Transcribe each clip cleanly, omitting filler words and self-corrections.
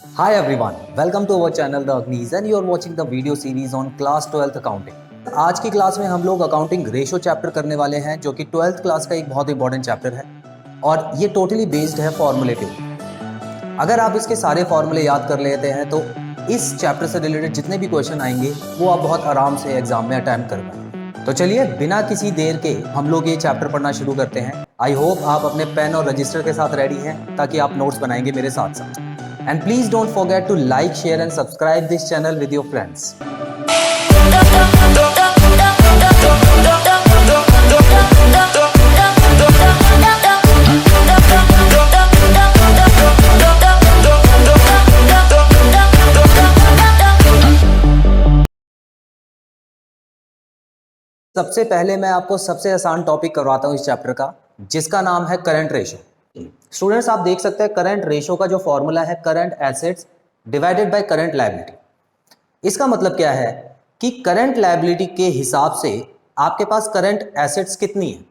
Hi everyone, welcome to our channel The Agnis and you are watching the video series on class 12th accounting. आज की class में हम लोग accounting ratio chapter करने वाले हैं जो कि 12th क्लास का एक बहुत इंपॉर्टेंट चैप्टर है और ये टोटली बेस्ड है फॉर्मूलेटिव। अगर आप इसके सारे फॉर्मूले याद कर लेते हैं तो इस चैप्टर से रिलेटेड जितने भी क्वेश्चन आएंगे वो आप बहुत आराम से एग्जाम में अटेम्प्ट कर पाएंगे। तो चलिए बिना किसी देर के हम लोग ये चैप्टर पढ़ना शुरू करते हैं। आई होप आप अपने पेन और रजिस्टर के साथ रेडी हैं ताकि आप नोट्स बनाएंगे मेरे साथ साथ। And please don't forget to like, share and subscribe this channel with your friends. सबसे पहले मैं आपको सबसे आसान टॉपिक करवाता हूं इस चैप्टर का, जिसका नाम है करंट रेशो। स्टूडेंट्स आप देख सकते हैं करंट रेशो का जो फॉर्मूला है current assets divided by current liability. इसका मतलब क्या है कि करंट लायबिलिटी के हिसाब से आपके पास करंट एसेट्स कितनी है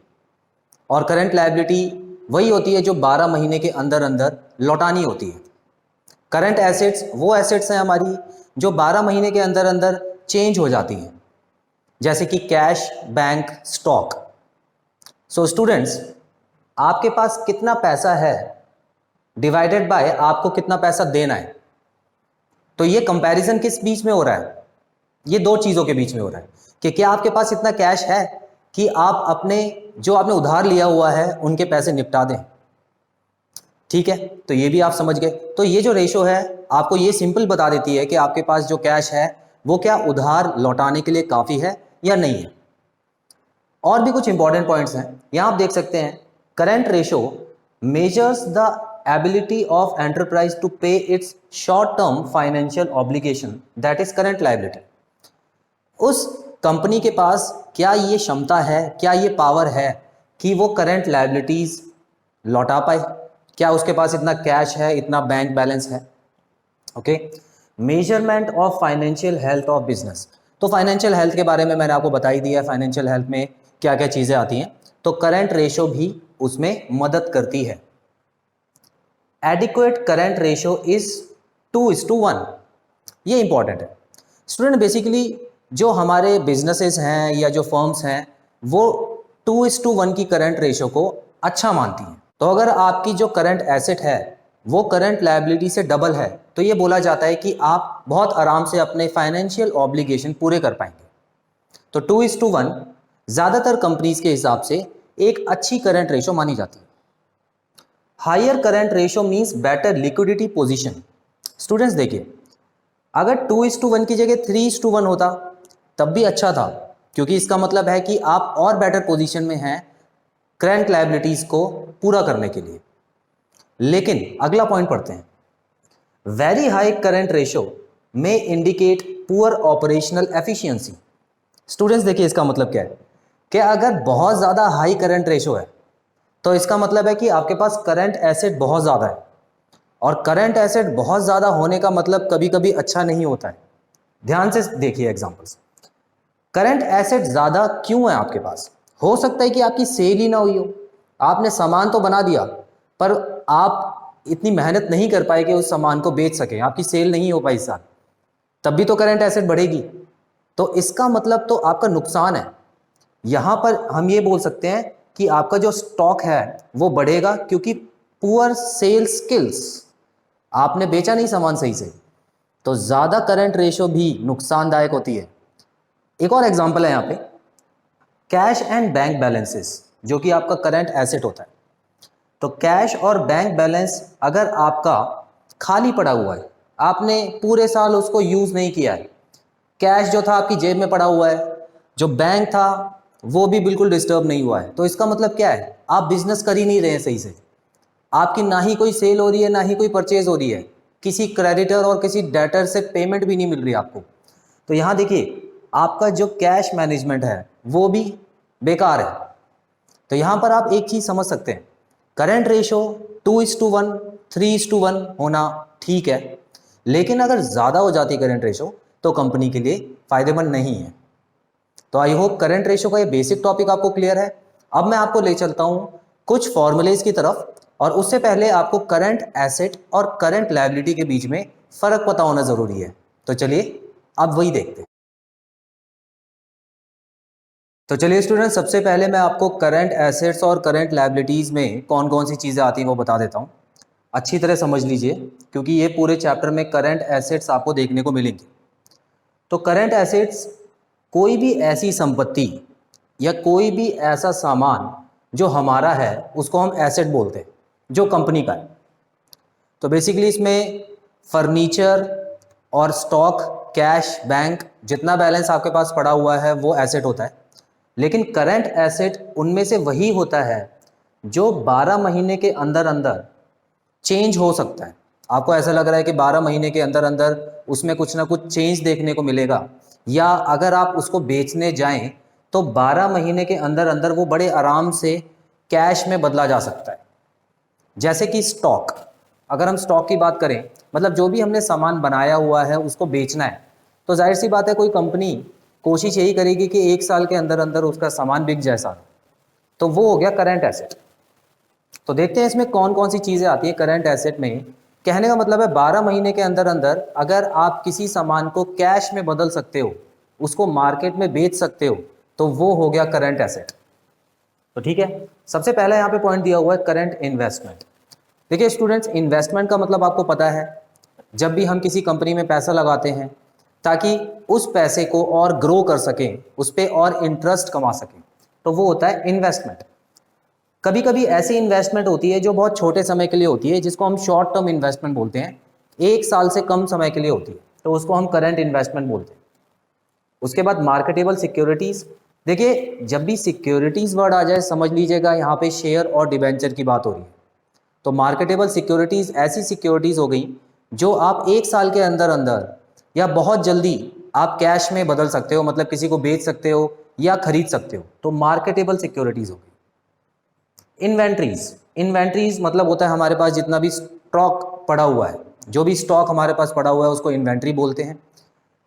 और करंट लायबिलिटी वही होती है जो 12 महीने के अंदर अंदर लौटानी होती है। करंट एसेट्स वो एसेट्स हैं हमारी जो 12 महीने के अंदर अंदर चेंज हो जाती हैं, जैसे कि cash, bank, stock. So students आपके पास कितना पैसा है डिवाइडेड बाय आपको कितना पैसा देना है। तो ये कंपैरिजन किस बीच में हो रहा है? ये दो चीजों के बीच में हो रहा है कि क्या आपके पास इतना कैश है कि आप अपने जो आपने उधार लिया हुआ है उनके पैसे निपटा दें। ठीक है, तो ये भी आप समझ गए। तो ये जो रेशो है आपको ये सिंपल बता देती है कि आपके पास जो कैश है वो क्या उधार लौटाने के लिए काफी है या नहीं है। और भी कुछ इंपॉर्टेंट पॉइंट्स हैं यहां आप देख सकते हैं। Current ratio measures the ability of enterprise to pay its short term financial obligation that is current liability. उस कंपनी के पास क्या ये क्षमता है, क्या ये पावर है कि वो करंट लायबिलिटीज लौटा पाए? क्या उसके पास इतना कैश है, इतना बैंक बैलेंस है? Okay, measurement of financial health of business. तो फाइनेंशियल हेल्थ के बारे में मैंने आपको बता ही दिया है, फाइनेंशियल हेल्थ में क्या क्या चीजें आती हैं। तो करंट रेशो भी उसमें मदद करती है। Adequate current ratio is 2:1। ये इंपॉर्टेंट है स्टूडेंट। बेसिकली जो हमारे बिजनेसेस हैं या जो फर्म्स हैं वो 2:1 की करंट रेशो को अच्छा मानती हैं। तो अगर आपकी जो करंट एसेट है वो करंट लायबिलिटी से डबल है तो ये बोला जाता है कि आप बहुत आराम से अपने फाइनेंशियल ऑब्लिगेशन पूरे कर पाएंगे। तो 2:1 ज्यादातर कंपनीज के हिसाब से एक अच्छी करंट रेशो मानी जाती है। Higher current ratio means better liquidity position. Students देखिए, अगर 2:1 की जगह 3:1 होता तब भी अच्छा था, क्योंकि इसका मतलब है कि आप और बेटर पोजीशन में हैं करंट लायबिलिटीज को पूरा करने के लिए। लेकिन अगला पॉइंट पढ़ते हैं। वेरी हाई करंट रेशो में indicate poor operational efficiency. Students देखिए इसका मतलब क्या है कि अगर बहुत ज़्यादा हाई करंट रेशो है तो इसका मतलब है कि आपके पास करंट एसेट बहुत ज़्यादा है, और करंट एसेट बहुत ज़्यादा होने का मतलब कभी कभी अच्छा नहीं होता है। ध्यान से देखिए एग्जांपल्स। करंट एसेट ज़्यादा क्यों है आपके पास? हो सकता है कि आपकी सेल ही ना हुई हो, आपने सामान तो बना दिया पर आप इतनी मेहनत नहीं कर पाए कि उस सामान को बेच सकें, आपकी सेल नहीं हो पाई इस साल, तब भी तो करंट एसेट बढ़ेगी। तो इसका मतलब तो आपका नुकसान है। यहां पर हम ये बोल सकते हैं कि आपका जो स्टॉक है वो बढ़ेगा क्योंकि पुअर सेल स्किल्स, आपने बेचा नहीं सामान सही से। तो ज्यादा करंट रेशो भी नुकसानदायक होती है। एक और एग्जांपल है यहाँ पे, कैश एंड बैंक बैलेंसेस, जो कि आपका करंट एसेट होता है। तो कैश और बैंक बैलेंस अगर आपका खाली पड़ा हुआ है, आपने पूरे साल उसको यूज नहीं किया है, कैश जो था आपकी जेब में पड़ा हुआ है, जो बैंक था वो भी बिल्कुल डिस्टर्ब नहीं हुआ है, तो इसका मतलब क्या है? आप बिजनेस कर ही नहीं रहे हैं सही से। आपकी ना ही कोई सेल हो रही है, ना ही कोई परचेज हो रही है, किसी क्रेडिटर और किसी डेटर से पेमेंट भी नहीं मिल रही आपको। तो यहाँ देखिए आपका जो कैश मैनेजमेंट है वो भी बेकार है। तो यहाँ पर आप एक चीज समझ सकते हैं, करंट रेशो 2:1, 3:1 होना ठीक है, लेकिन अगर ज्यादा हो जाती करंट रेशो तो कंपनी के लिए फायदेमंद नहीं है। तो आई होप करंट रेशो का ये बेसिक टॉपिक आपको क्लियर है। अब मैं आपको ले चलता हूं कुछ फॉर्मूलेज की तरफ, और उससे पहले आपको करंट एसेट और करंट लायबिलिटी के बीच में फर्क पता होना जरूरी है। तो चलिए अब वही देखते हैं। तो चलिए स्टूडेंट, सबसे पहले मैं आपको करंट एसेट्स और करंट लायबिलिटीज में कौन कौन सी चीजें आती हैं वो बता देता हूँ। अच्छी तरह समझ लीजिए, क्योंकि ये पूरे चैप्टर में करंट एसेट्स आपको देखने को मिलेंगे। तो करंट एसेट्स कोई भी ऐसी संपत्ति या कोई भी ऐसा सामान जो हमारा है उसको हम एसेट बोलते हैं, जो कंपनी का है। तो बेसिकली इसमें फर्नीचर और स्टॉक, कैश, बैंक, जितना बैलेंस आपके पास पड़ा हुआ है वो एसेट होता है। लेकिन करंट एसेट उनमें से वही होता है जो 12 महीने के अंदर अंदर चेंज हो सकता है। आपको ऐसा लग रहा है कि 12 महीने के अंदर अंदर उसमें कुछ ना कुछ चेंज देखने को मिलेगा, या अगर आप उसको बेचने जाएं तो 12 महीने के अंदर अंदर वो बड़े आराम से कैश में बदला जा सकता है। जैसे कि स्टॉक, अगर हम स्टॉक की बात करें, मतलब जो भी हमने सामान बनाया हुआ है उसको बेचना है, तो जाहिर सी बात है कोई कंपनी कोशिश यही करेगी कि 1 साल के अंदर अंदर उसका सामान बिक जाए सारा। तो वो हो गया करंट एसेट। तो देखते हैं इसमें कौन कौन सी चीज़ें आती है करंट एसेट में। कहने का मतलब है 12 महीने के अंदर अंदर अगर आप किसी सामान को कैश में बदल सकते हो, उसको मार्केट में बेच सकते हो, तो वो हो गया करंट एसेट। तो ठीक है, सबसे पहला यहाँ पे पॉइंट दिया हुआ है करंट इन्वेस्टमेंट। देखिए स्टूडेंट्स, इन्वेस्टमेंट का मतलब आपको पता है, जब भी हम किसी कंपनी में पैसा लगाते हैं ताकि उस पैसे को और ग्रो कर सकें, उस पर और इंटरेस्ट कमा सकें, तो वो होता है इन्वेस्टमेंट। कभी कभी ऐसी इन्वेस्टमेंट होती है जो बहुत छोटे समय के लिए होती है, जिसको हम शॉर्ट टर्म इन्वेस्टमेंट बोलते हैं, 1 साल से कम समय के लिए होती है, तो उसको हम करंट इन्वेस्टमेंट बोलते हैं। उसके बाद मार्केटेबल सिक्योरिटीज। देखिए जब भी सिक्योरिटीज वर्ड आ जाए समझ लीजिएगा यहाँ पे शेयर और डिबेंचर की बात हो रही है। तो मार्केटेबल सिक्योरिटीज ऐसी सिक्योरिटीज हो गई जो आप 1 साल के अंदर अंदर या बहुत जल्दी आप कैश में बदल सकते हो, मतलब किसी को बेच सकते हो या खरीद सकते हो, तो मार्केटेबल सिक्योरिटीज हो गई। इन्वेंट्रीज, इन्वेंट्रीज मतलब होता है हमारे पास जितना भी स्टॉक पड़ा हुआ है, जो भी स्टॉक हमारे पास पड़ा हुआ है उसको इन्वेंट्री बोलते हैं।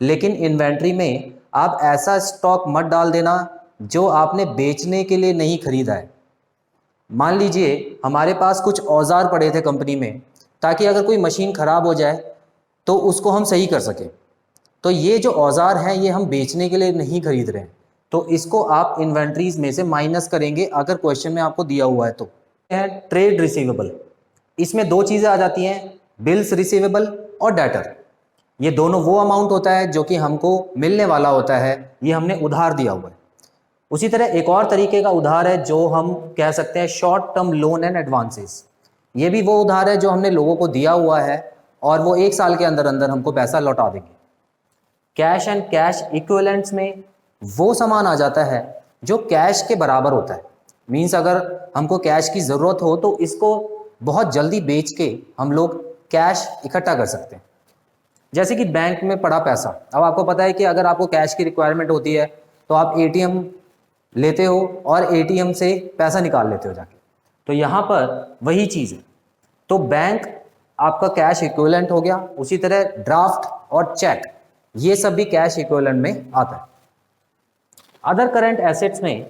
लेकिन इन्वेंट्री में आप ऐसा स्टॉक मत डाल देना जो आपने बेचने के लिए नहीं खरीदा है। मान लीजिए हमारे पास कुछ औजार पड़े थे कंपनी में, ताकि अगर कोई मशीन खराब हो जाए तो उसको हम सही कर सकें। तो ये जो औजार हैं ये हम बेचने के लिए नहीं खरीद रहे हैं, तो इसको आप इन्वेंट्रीज में से माइनस करेंगे अगर क्वेश्चन में आपको दिया हुआ है तो। है ट्रेड रिसीवेबल, इसमें दो चीजें आ जाती हैं, बिल्स रिसीवेबल और डेटर। ये दोनों वो अमाउंट होता है जो कि हमको मिलने वाला होता है, ये हमने उधार दिया हुआ है। उसी तरह एक और तरीके का उधार है जो हम कह सकते हैं short term loan and advances. ये भी वो उधार है जो हमने लोगों को दिया हुआ है और वो 1 साल के अंदर अंदर हमको पैसा लौटा देंगे। कैश एंड कैश इक्विवेलेंट्स में वो सामान आ जाता है जो कैश के बराबर होता है। मीन्स अगर हमको कैश की ज़रूरत हो तो इसको बहुत जल्दी बेच के हम लोग कैश इकट्ठा कर सकते हैं। जैसे कि बैंक में पड़ा पैसा, अब आपको पता है कि अगर आपको कैश की रिक्वायरमेंट होती है तो आप एटीएम लेते हो और एटीएम से पैसा निकाल लेते हो जाके। तो यहाँ पर वही चीज़ है। तो बैंक आपका कैश इक्विवेलेंट हो गया। उसी तरह ड्राफ्ट और चेक, ये सब भी कैश इक्विवेलेंट में आता है। अदर करंट एसेट्स में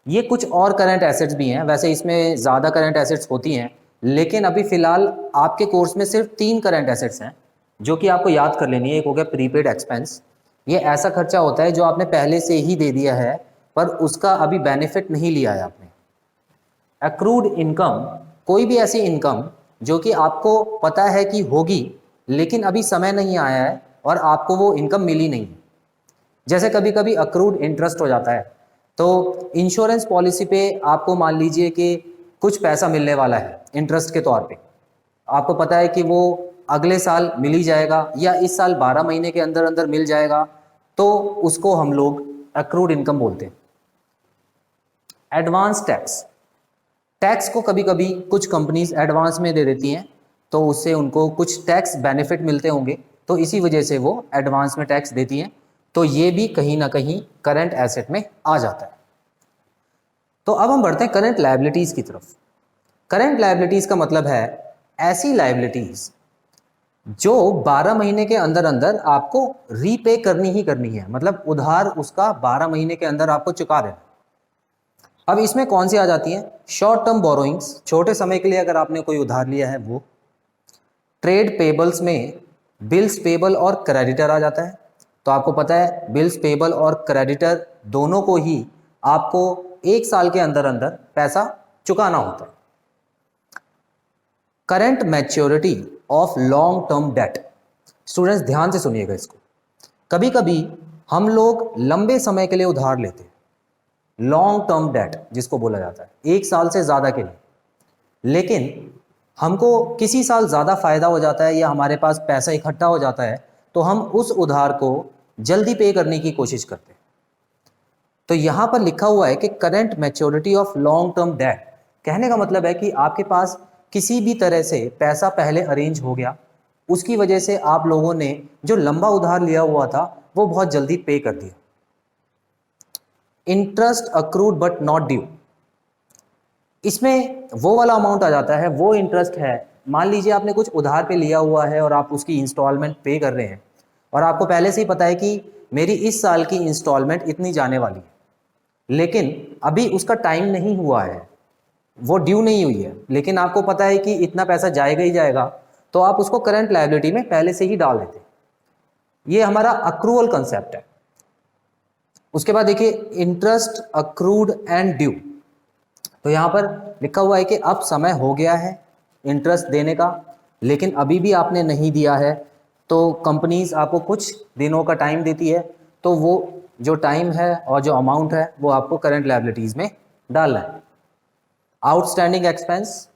ये कुछ और करंट एसेट्स भी हैं, वैसे इसमें ज़्यादा करंट एसेट्स होती हैं, लेकिन अभी फ़िलहाल आपके कोर्स में सिर्फ 3 करंट एसेट्स हैं जो कि आपको याद कर लेनी है। एक हो गया प्रीपेड एक्सपेंस, ये ऐसा खर्चा होता है जो आपने पहले से ही दे दिया है पर उसका अभी बेनिफिट नहीं लिया है आपने। एक्रूड इनकम, कोई भी ऐसी इनकम जो कि आपको पता है कि होगी लेकिन अभी समय नहीं आया है और आपको वो इनकम मिली नहीं। जैसे कभी कभी अक्रूड इंटरेस्ट हो जाता है, तो इंश्योरेंस पॉलिसी पे आपको मान लीजिए कि कुछ पैसा मिलने वाला है इंटरेस्ट के तौर पे, आपको पता है कि वो अगले साल मिल ही जाएगा या इस साल 12 महीने के अंदर अंदर मिल जाएगा, तो उसको हम लोग अक्रूड इनकम बोलते हैं। एडवांस टैक्स, टैक्स को कभी कभी कुछ कंपनीज एडवांस में दे देती हैं तो उससे उनको कुछ टैक्स बेनिफिट मिलते होंगे, तो इसी वजह से वो एडवांस में टैक्स देती हैं, तो ये भी कहीं ना कहीं करंट एसेट में आ जाता है। तो अब हम बढ़ते हैं करंट लायबिलिटीज की तरफ। करंट लायबिलिटीज का मतलब है ऐसी लायबिलिटीज जो 12 महीने के अंदर अंदर आपको रीपे करनी ही करनी है, मतलब उधार उसका 12 महीने के अंदर आपको चुका देना। अब इसमें कौन सी आ जाती हैं? शॉर्ट टर्म बोरोइंग्स, छोटे समय के लिए अगर आपने कोई उधार लिया है वो। ट्रेड पेबल्स में बिल्स पेबल और क्रेडिटर आ जाता है। तो आपको पता है बिल्स पेबल और क्रेडिटर दोनों को ही आपको 1 साल के अंदर अंदर पैसा चुकाना होता है। Current maturity of long term debt. Students ध्यान से सुनिएगा इसको। कभी कभी हम लोग लंबे समय के लिए उधार लेते हैं, लॉन्ग टर्म डेट जिसको बोला जाता है, 1 साल से ज़्यादा के लिए, लेकिन हमको किसी साल ज़्यादा फायदा हो जाता है या हमारे पास पैसा इकट्ठा हो जाता है तो हम उस उधार को जल्दी पे करने की कोशिश करते हैं। तो यहाँ पर लिखा हुआ है कि current maturity of long term debt, कहने का मतलब है कि आपके पास किसी भी तरह से पैसा पहले अरेंज हो गया, उसकी वजह से आप लोगों ने जो लंबा उधार लिया हुआ था वो बहुत जल्दी पे कर दिया। Interest accrued but not due, इसमें वो वाला अमाउंट आ जाता है, वो इंटरेस्ट है। मान लीजिए आपने कुछ उधार पे लिया हुआ है और आप उसकी इंस्टॉलमेंट पे कर रहे हैं और आपको पहले से ही पता है कि मेरी इस साल की इंस्टॉलमेंट इतनी जाने वाली है, लेकिन अभी उसका टाइम नहीं हुआ है, वो ड्यू नहीं हुई है, लेकिन आपको पता है कि इतना पैसा जाएगा ही जाएगा, तो आप उसको करंट लायबिलिटी में पहले से ही डाल देते हैं। ये हमारा अक्रूवल कंसेप्ट है। उसके बाद देखिए इंटरेस्ट अक्रूड एंड ड्यू। तो यहाँ पर लिखा हुआ है कि अब समय हो गया है इंटरेस्ट देने का, लेकिन अभी भी आपने नहीं दिया है, तो कंपनीज आपको कुछ दिनों का टाइम देती है, तो वो जो टाइम है और जो अमाउंट है वो आपको करंट लायबिलिटीज में डालना है। आउटस्टैंडिंग एक्सपेंस,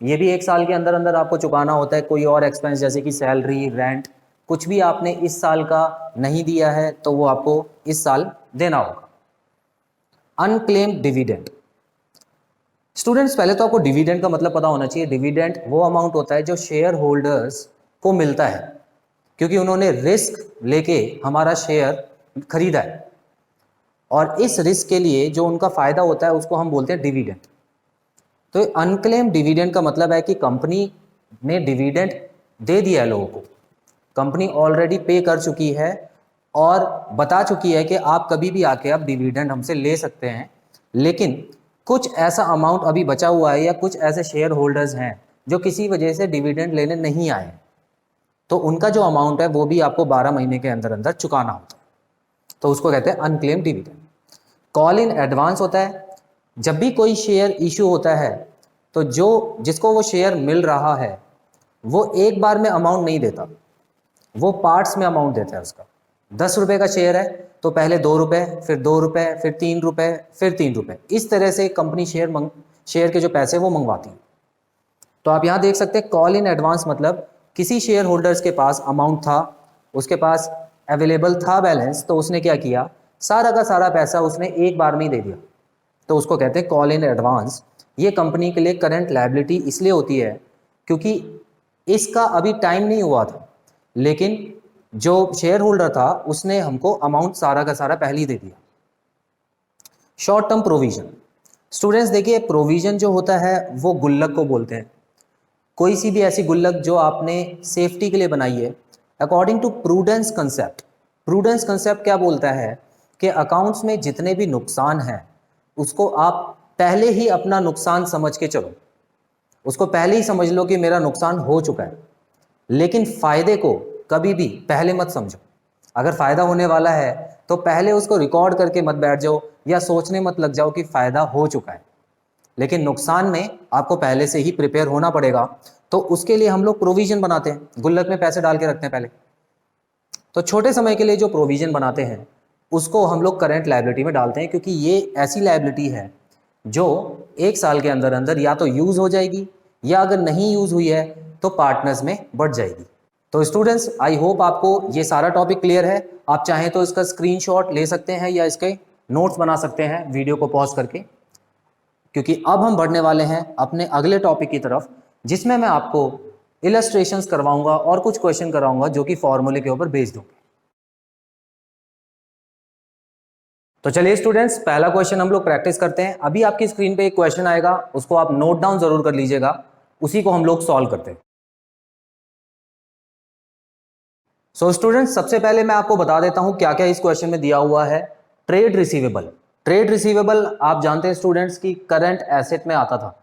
ये भी 1 साल के अंदर अंदर आपको चुकाना होता है। कोई और एक्सपेंस जैसे कि सैलरी, रेंट, कुछ भी आपने इस साल का नहीं दिया है तो वो आपको इस साल देना होगा। Unclaimed dividend. स्टूडेंट्स पहले तो आपको डिविडेंड का मतलब पता होना चाहिए। डिविडेंड वो अमाउंट होता है जो शेयर होल्डर्स को मिलता है क्योंकि उन्होंने रिस्क लेके हमारा शेयर खरीदा है, और इस रिस्क के लिए जो उनका फायदा होता है उसको हम बोलते हैं डिविडेंड। तो अनक्लेम्ड डिविडेंड का मतलब है कि कंपनी ने डिविडेंड दे दिया है लोगों को, कंपनी ऑलरेडी पे कर चुकी है और बता चुकी है कि आप कभी भी आके आप डिविडेंड हमसे ले सकते हैं, लेकिन कुछ ऐसा अमाउंट अभी बचा हुआ है या कुछ ऐसे शेयर होल्डर्स हैं जो किसी वजह से डिविडेंड लेने नहीं आए, तो उनका जो अमाउंट है वो भी आपको 12 महीने के अंदर अंदर चुकाना होता है, तो उसको कहते हैं unclaimed dividend. Call in advance होता है, जब भी कोई शेयर इशू होता है तो जिसको वो शेयर मिल रहा है वो एक बार में अमाउंट नहीं देता, वो पार्ट्स में अमाउंट देता है। उसका 10 रुपये का शेयर है तो पहले 2 रुपये, फिर 2 रुपये, फिर 3 रुपये, फिर 3 रुपये, इस तरह से कंपनी शेयर के जो पैसे वो मंगवाती है। तो आप यहाँ देख सकते हैं कॉल इन एडवांस मतलब किसी शेयर होल्डर्स के पास अमाउंट था, उसके पास अवेलेबल था बैलेंस, तो उसने क्या किया, सारा का सारा पैसा उसने एक बार में ही दे दिया, तो उसको कहते हैं कॉल इन एडवांस। ये कंपनी के लिए करंट लायबिलिटी इसलिए होती है क्योंकि इसका अभी टाइम नहीं हुआ था, लेकिन जो शेयर होल्डर था उसने हमको अमाउंट सारा का सारा पहले ही दे दिया। Short term provision. स्टूडेंट्स देखिए प्रोविजन जो होता है वो गुल्लक को बोलते हैं। कोई सी भी ऐसी गुल्लक जो आपने सेफ्टी के लिए बनाई है according to prudence concept. Prudence concept क्या बोलता है कि अकाउंट्स में जितने भी नुकसान हैं उसको आप पहले ही अपना नुकसान समझ के चलो, उसको पहले ही समझ लो कि मेरा नुकसान हो चुका है, लेकिन फ़ायदे को कभी भी पहले मत समझो। अगर फ़ायदा होने वाला है तो पहले उसको रिकॉर्ड करके मत बैठ जाओ या सोचने मत लग जाओ कि फ़ायदा हो चुका है, लेकिन नुकसान में आपको पहले से ही प्रिपेयर होना पड़ेगा। तो उसके लिए हम लोग प्रोविज़न बनाते हैं, गुल्लक में पैसे डाल के रखते हैं पहले। तो छोटे समय के लिए जो प्रोविज़न बनाते हैं उसको हम लोग करंट लायबिलिटी में डालते हैं, क्योंकि ये ऐसी लायबिलिटी है जो 1 साल के अंदर अंदर या तो यूज़ हो जाएगी या अगर नहीं यूज़ हुई है तो पार्टनर्स में बढ़ जाएगी। तो स्टूडेंट्स आई होप आपको ये सारा टॉपिक क्लियर है। आप चाहें तो इसका स्क्रीनशॉट ले सकते हैं या इसके नोट्स बना सकते हैं वीडियो को पॉज करके, क्योंकि अब हम बढ़ने वाले हैं अपने अगले टॉपिक की तरफ, जिसमें मैं आपको इलस्ट्रेशंस करवाऊंगा और कुछ क्वेश्चन कराऊंगा जो कि फॉर्मूले के ऊपर बेस्ड होंगे। तो चलिए स्टूडेंट्स पहला क्वेश्चन हम लोग प्रैक्टिस करते हैं। अभी आपकी स्क्रीन पे एक क्वेश्चन आएगा, उसको आप नोट डाउन जरूर कर लीजिएगा, उसी को हम लोग सॉल्व करते हैं। सो स्टूडेंट्स सबसे पहले मैं आपको बता देता हूं क्या क्या इस क्वेश्चन में दिया हुआ है। Trade receivable. ट्रेड रिसीवेबल आप जानते हैं स्टूडेंट्स की करंट एसेट में आता था।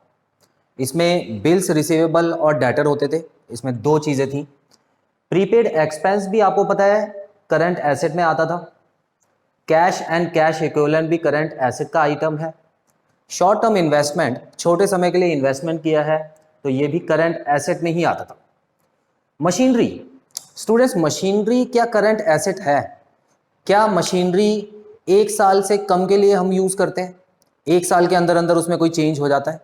इसमें बिल्स रिसीवेबल और डेटर होते थे, इसमें दो चीजें थी। प्रीपेड एक्सपेंस भी आपको पता है करंट एसेट में आता था। कैश एंड कैश इक्विवेलेंट भी करंट एसेट का आइटम है। शॉर्ट टर्म इन्वेस्टमेंट, छोटे समय के लिए इन्वेस्टमेंट किया है, तो ये भी करंट एसेट में ही आता था। मशीनरी, स्टूडेंट्स मशीनरी क्या करंट एसेट है? क्या मशीनरी 1 साल से कम के लिए हम यूज करते हैं? 1 साल के अंदर अंदर उसमें कोई चेंज हो जाता है?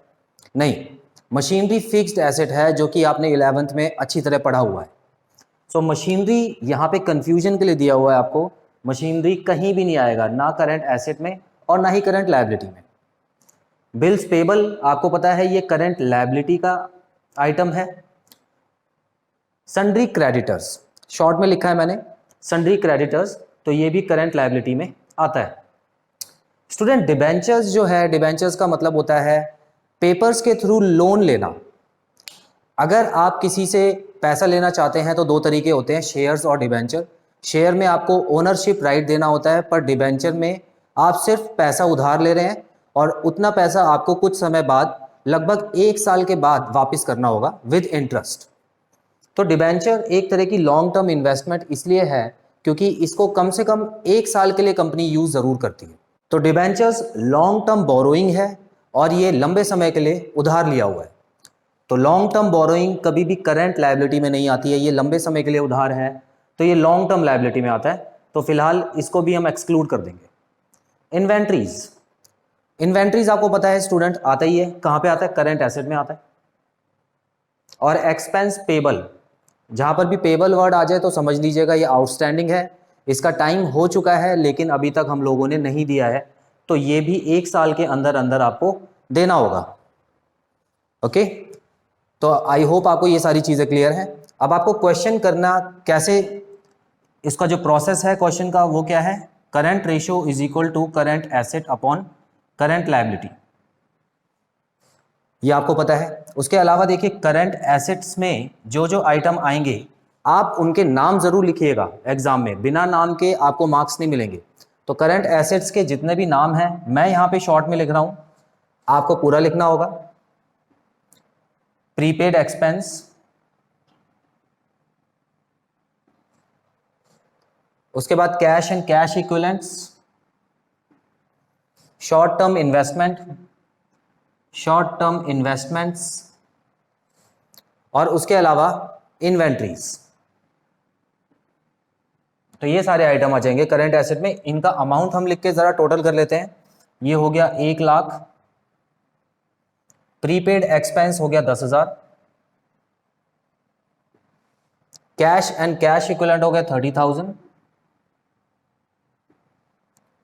नहीं, मशीनरी फिक्स्ड एसेट है, जो कि आपने 11th में अच्छी तरह पढ़ा हुआ है। सो मशीनरी यहाँ पे कंफ्यूजन के लिए दिया हुआ है आपको, मशीनरी कहीं भी नहीं आएगा, ना करंट एसेट में और ना ही करंट लायबिलिटी में। बिल्स पेबल आपको पता है ये करंट लायबिलिटी का आइटम है। सन्ड्री क्रेडिटर्स, शॉर्ट में लिखा है मैंने सन्ड्री क्रेडिटर्स, तो ये भी करंट लायबिलिटी में आता है। स्टूडेंट डिबेंचर्स जो है, डिबेंचर्स का मतलब होता है पेपर्स के थ्रू लोन लेना। अगर आप किसी से पैसा लेना चाहते हैं तो 2 तरीके होते हैं, शेयर्स और डिबेंचर। शेयर में आपको ओनरशिप राइट देना होता है, पर डिबेंचर में आप सिर्फ पैसा उधार ले रहे हैं और उतना पैसा आपको कुछ समय बाद, लगभग 1 साल के बाद वापस करना होगा विद इंटरेस्ट। तो डिबेंचर एक तरह की लॉन्ग टर्म इन्वेस्टमेंट इसलिए है क्योंकि इसको कम से कम 1 साल के लिए कंपनी यूज जरूर करती है। तो डिबेंचर्स लॉन्ग टर्म बोरोइंग है और ये लंबे समय के लिए उधार लिया हुआ है। तो लॉन्ग टर्म बोरोइंग कभी भी करंट लायबिलिटी में नहीं आती है, ये लंबे समय के लिए उधार है, तो ये लॉन्ग टर्म लायबिलिटी में आता है, तो फिलहाल इसको भी हम एक्सक्लूड कर देंगे। इन्वेंट्रीज, इन्वेंट्रीज आपको पता है स्टूडेंट आता ही है, कहाँ पे आता है? करंट एसेट में आता है। और एक्सपेंस पेबल, जहाँ पर भी पेबल वर्ड आ जाए तो समझ लीजिएगा ये आउटस्टैंडिंग है, इसका टाइम हो चुका है लेकिन अभी तक हम लोगों ने नहीं दिया है, तो ये भी 1 साल के अंदर अंदर आपको देना होगा। ओके, तो आई होप आपको ये सारी चीज़ें क्लियर हैं। अब आपको क्वेश्चन करना कैसे, इसका जो प्रोसेस है क्वेश्चन का वो क्या है? Current ratio is equal to current asset upon current liability, ये आपको पता है। उसके अलावा देखिए करंट एसेट्स में जो जो आइटम आएंगे आप उनके नाम जरूर लिखिएगा एग्जाम में, बिना नाम के आपको मार्क्स नहीं मिलेंगे। तो करंट एसेट्स के जितने भी नाम हैं मैं यहाँ पे शॉर्ट में लिख रहा हूँ, आपको पूरा लिखना होगा। प्रीपेड एक्सपेंस, उसके बाद cash and cash equivalents, short term investment, short term investments, और उसके अलावा इन्वेंट्रीज। तो ये सारे आइटम आ जाएंगे करंट एसेट में। इनका अमाउंट हम लिख के जरा टोटल कर लेते हैं। ये हो गया 1 लाख, प्रीपेड एक्सपेंस हो गया 10,000, कैश एंड कैश इक्विवेलेंट हो गया 30,000,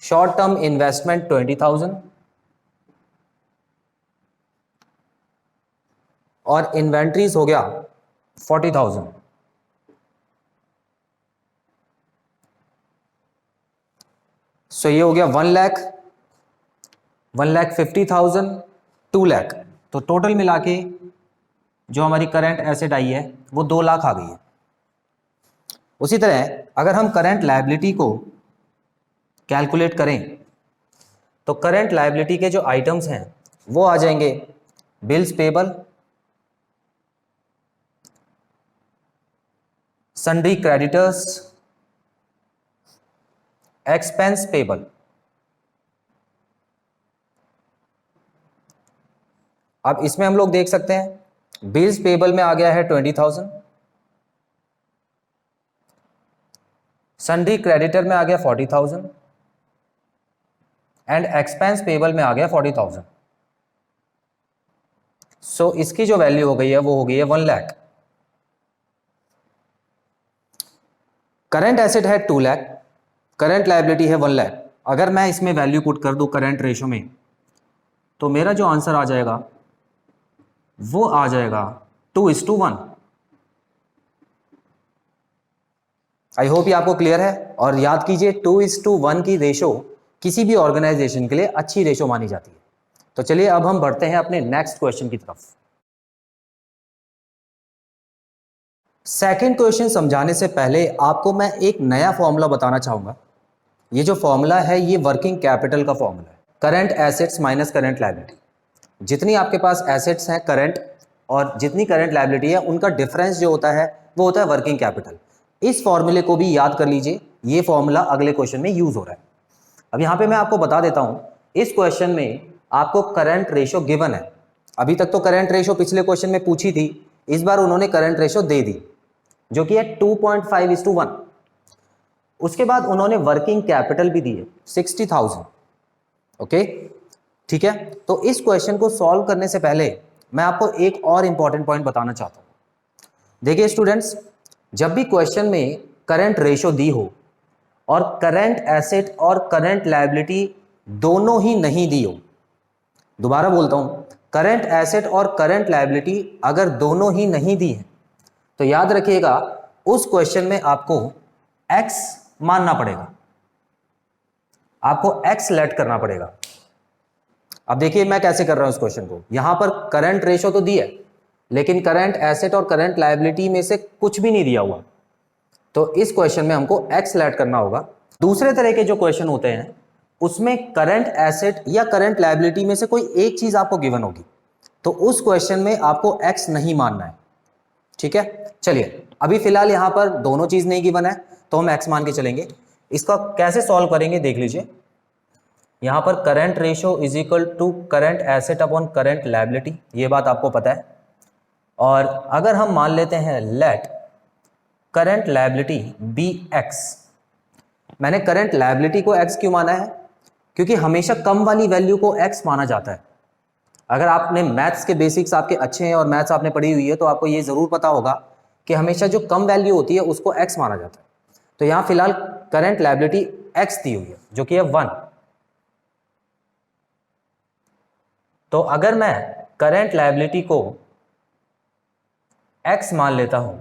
शॉर्ट टर्म इन्वेस्टमेंट 20,000 और इन्वेंट्रीज हो गया 40,000। सो ये हो गया 1 लाख, 1,50,000, 2 लाख। तो टोटल मिला के जो हमारी करंट एसेट आई है वो 2 लाख आ गई है। उसी तरह अगर हम करंट लायबिलिटी को कैलकुलेट करें तो करंट लायबिलिटी के जो आइटम्स हैं वो आ जाएंगे bills payable, sundry creditors, expense payable. अब इसमें हम लोग देख सकते हैं बिल्स पेबल में आ गया है 20,000, सन्ड्री क्रेडिटर में आ गया 40,000 एंड एक्सपेंस पेबल में आ गया 40,000। सो इसकी जो वैल्यू हो गई है वो हो गई है 1 लाख। करंट एसेट है 2 लाख, करंट लायबिलिटी है 1 लाख। अगर मैं इसमें वैल्यू पुट कर दूं करंट रेशो में तो मेरा जो आंसर आ जाएगा वो आ जाएगा 2:1। आई होप ये आपको क्लियर है। और याद कीजिए 2:1 की रेशो किसी भी ऑर्गेनाइजेशन के लिए अच्छी रेशो मानी जाती है। तो चलिए अब हम बढ़ते हैं अपने नेक्स्ट क्वेश्चन की तरफ। सेकंड क्वेश्चन समझाने से पहले आपको मैं एक नया फॉर्मूला बताना चाहूंगा। ये जो फॉर्मूला है ये वर्किंग कैपिटल का फॉर्मूला है, current assets minus current liability. जितनी आपके पास एसेट्स हैं करंट और जितनी करंट लायबिलिटी है उनका डिफरेंस जो होता है वो होता है वर्किंग कैपिटल। इस फॉर्मूले को भी याद कर लीजिए, ये फॉर्मूला अगले क्वेश्चन में यूज हो रहा है। अब यहां पे मैं आपको बता देता हूं, इस क्वेश्चन में आपको करंट रेशो गिवन है। अभी तक तो करंट रेशो पिछले क्वेश्चन में पूछी थी, इस बार उन्होंने करंट रेशो दे दी जो कि है 2.5:1। उसके बाद उन्होंने वर्किंग कैपिटल भी दी है 60,000। ओके, ठीक है। तो इस क्वेश्चन को सॉल्व करने से पहले मैं आपको एक और इंपॉर्टेंट पॉइंट बताना चाहता हूं। देखिए स्टूडेंट्स, जब भी क्वेश्चन में करंट रेशो दी हो और करंट एसेट और करंट लायबिलिटी दोनों ही नहीं दी हो, दोबारा बोलता हूं, करंट एसेट और करंट लायबिलिटी अगर दोनों ही नहीं दी है तो याद रखिएगा उस क्वेश्चन में आपको एक्स मानना पड़ेगा, आपको एक्स लेट करना पड़ेगा। अब देखिए मैं कैसे कर रहा हूं इस क्वेश्चन को। यहां पर करंट रेशो तो दी है लेकिन करंट एसेट और करंट लायबिलिटी में से कुछ भी नहीं दिया हुआ, तो इस क्वेश्चन में हमको एक्स लेट करना होगा। दूसरे तरह के जो क्वेश्चन होते हैं उसमें करंट एसेट या करंट लायबिलिटी में से कोई एक चीज आपको गिवन होगी, तो उस क्वेश्चन में आपको एक्स नहीं मानना है, ठीक है। चलिए अभी फिलहाल यहां पर दोनों चीज नहीं गिवन है तो हम एक्स मान के चलेंगे। इसका कैसे सॉल्व करेंगे देख लीजिए। यहां पर current ratio is equal to current asset upon current liability, ये बात आपको पता है। और अगर हम मान लेते हैं let current liability be x, मैंने करंट लायबिलिटी को एक्स क्यों माना है? क्योंकि हमेशा कम वाली वैल्यू को एक्स माना जाता है। अगर आपने मैथ्स के बेसिक्स आपके अच्छे हैं और मैथ्स आपने पढ़ी हुई है तो आपको ये जरूर पता होगा कि हमेशा जो कम वैल्यू होती है उसको एक्स माना जाता है। तो यहां फिलहाल करंट लायबिलिटी एक्स दी हुई है जो कि है 1। तो अगर मैं करंट लायबिलिटी को एक्स मान लेता हूं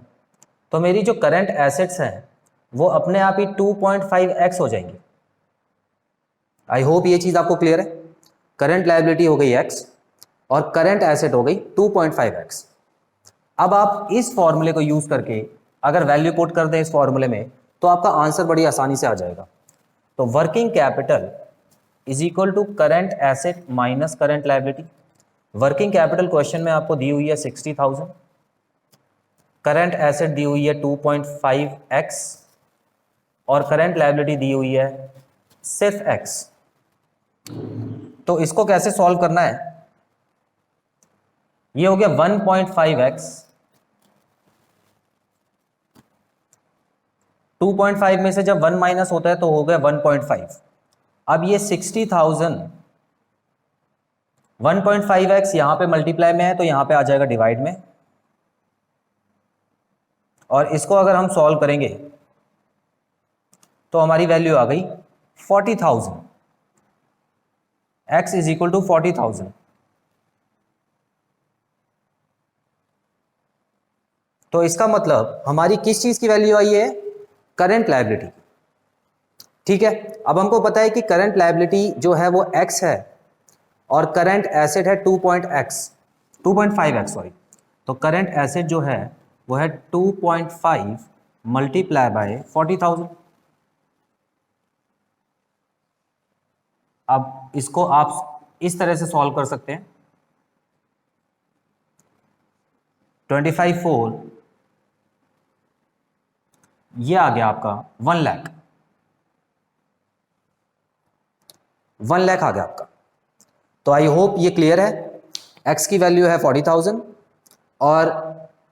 तो मेरी जो करंट एसेट्स हैं वो अपने आप ही 2.5x हो जाएंगे। आई होप ये चीज आपको क्लियर है। करंट लायबिलिटी हो गई x और करंट एसेट हो गई 2.5x। अब आप इस फॉर्मूले को यूज करके अगर वैल्यू पुट कर दें इस फॉर्मूले में तो आपका आंसर बड़ी आसानी से आ जाएगा। तो working capital is equal to current asset minus current liability. Working capital question में आपको दी हुई है 60,000, करंट एसेट दी हुई है 2.5x और करंट लायबिलिटी दी हुई है सिर्फ x। तो इसको कैसे सॉल्व करना है? ये हो गया 1.5x, 2.5 में से जब 1 माइनस होता है तो हो गया 1.5। अब ये 60,000 1.5x यहां पे मल्टीप्लाई में है तो यहां पे आ जाएगा डिवाइड में, और इसको अगर हम सॉल्व करेंगे तो हमारी वैल्यू आ गई 40,000। x is equal to 40,000। तो इसका मतलब हमारी किस चीज की वैल्यू आई है? Current liability. ठीक है, अब हमको पता है कि करंट लायबिलिटी जो है वो x है और करंट एसेट है 2.5x सॉरी। तो करंट एसेट जो है वो है 2.5 मल्टीप्लाई बाय 40,000। अब इसको आप इस तरह से सॉल्व कर सकते हैं। 25/4 ये आ गया आपका 1 लाख। 1 लाख आ गया आपका। तो आई होप ये क्लियर है। x की वैल्यू है 40,000 और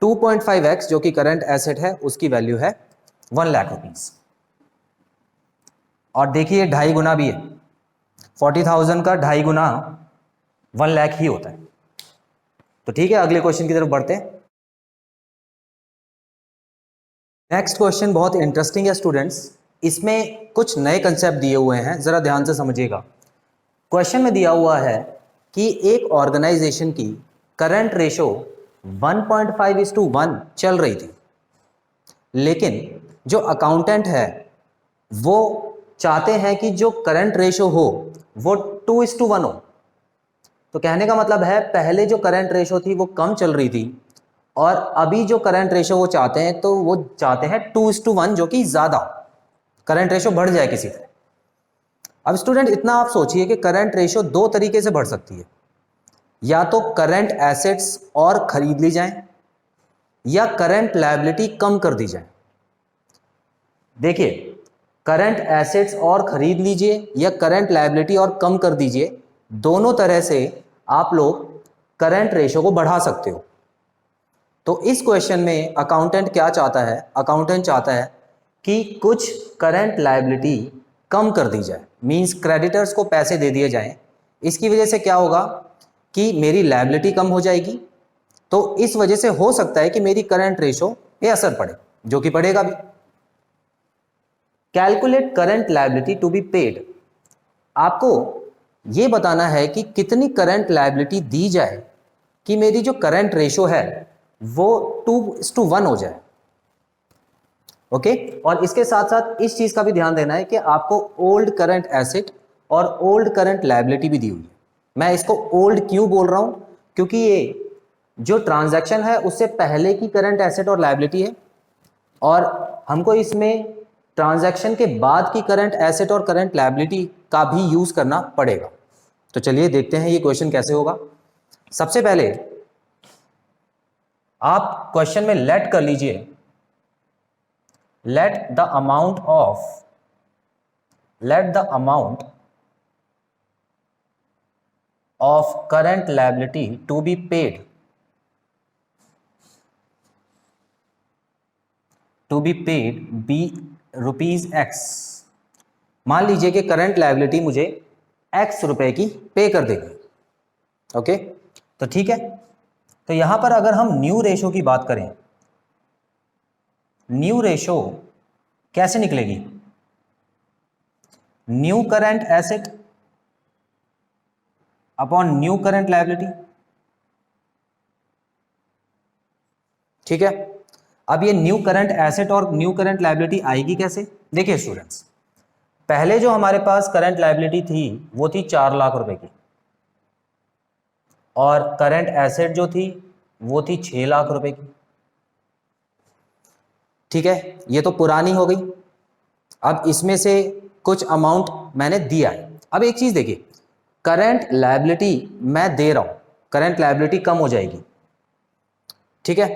2.5x जो कि करंट एसेट है उसकी वैल्यू है 1 लाख रुपीज। और देखिए 2.5 गुना भी है, 40,000 का 2.5 गुना 1 लाख ही होता है। तो ठीक है, अगले क्वेश्चन की तरफ बढ़ते हैं। नेक्स्ट क्वेश्चन बहुत इंटरेस्टिंग है स्टूडेंट्स, इसमें कुछ नए कंसेप्ट दिए हुए हैं, जरा ध्यान से समझिएगा। क्वेश्चन में दिया हुआ है कि एक ऑर्गेनाइजेशन की करंट रेशो 1.5:1 चल रही थी, लेकिन जो अकाउंटेंट है वो चाहते हैं कि जो करंट रेशो हो वो 2:1 हो। तो कहने का मतलब है पहले जो करंट रेशो थी वो कम चल रही थी और अभी जो करंट रेशो वो चाहते हैं तो वो चाहते हैं 2:1 जो कि ज्यादा करंट रेशो बढ़ जाए किसी तरह। अब स्टूडेंट इतना आप सोचिए कि करंट रेशो दो तरीके से बढ़ सकती है, या तो करंट एसेट्स और खरीद ली जाए या करंट लायबिलिटी कम कर दी जाए। देखिए, करंट एसेट्स और खरीद लीजिए या करंट लायबिलिटी और कम कर दीजिए, दोनों तरह से आप लोग करंट रेशो को बढ़ा सकते हो। तो इस क्वेश्चन में अकाउंटेंट क्या चाहता है, अकाउंटेंट चाहता है कि कुछ करंट लायबिलिटी कम कर दी जाए, मींस क्रेडिटर्स को पैसे दे दिए जाएं। इसकी वजह से क्या होगा कि मेरी लायबिलिटी कम हो जाएगी, तो इस वजह से हो सकता है कि मेरी करंट रेशो पे असर पड़े, जो कि पड़ेगा भी। Calculate current liability to be paid. आपको ये बताना है कि कितनी करंट लायबिलिटी दी जाए कि मेरी जो करंट रेशो है वो 2:1 हो जाए। ओके, और इसके साथ साथ इस चीज का भी ध्यान देना है कि आपको ओल्ड करंट एसेट और ओल्ड करंट लायबिलिटी भी दी हुई है। मैं इसको ओल्ड क्यों बोल रहा हूं, क्योंकि ये जो ट्रांजैक्शन है उससे पहले की करंट एसेट और लायबिलिटी है, और हमको इसमें ट्रांजैक्शन के बाद की करंट एसेट और करंट लायबिलिटी का भी यूज करना पड़ेगा। तो चलिए देखते हैं ये क्वेश्चन कैसे होगा। सबसे पहले आप क्वेश्चन में लेट कर लीजिए, let the amount of current liability to be paid be ₹X। मान लीजिए कि करंट लायबिलिटी मुझे X रुपए की पे कर देगी। ओके, तो ठीक है। तो यहां पर अगर हम न्यू रेशो की बात करें, न्यू रेशो कैसे निकलेगी? New current asset upon new current liability. ठीक है, अब ये न्यू करंट एसेट और न्यू करंट लायबिलिटी आएगी कैसे? देखिए स्टूडेंट्स, पहले जो हमारे पास करंट लायबिलिटी थी वो थी 4 लाख रुपए की, और करंट एसेट जो थी वो थी 6 लाख रुपए की। ठीक है, ये तो पुरानी हो गई। अब इसमें से कुछ अमाउंट मैंने दिया है। अब एक चीज देखिए, करंट लायबिलिटी मैं दे रहा हूं, करंट लायबिलिटी कम हो जाएगी। ठीक है,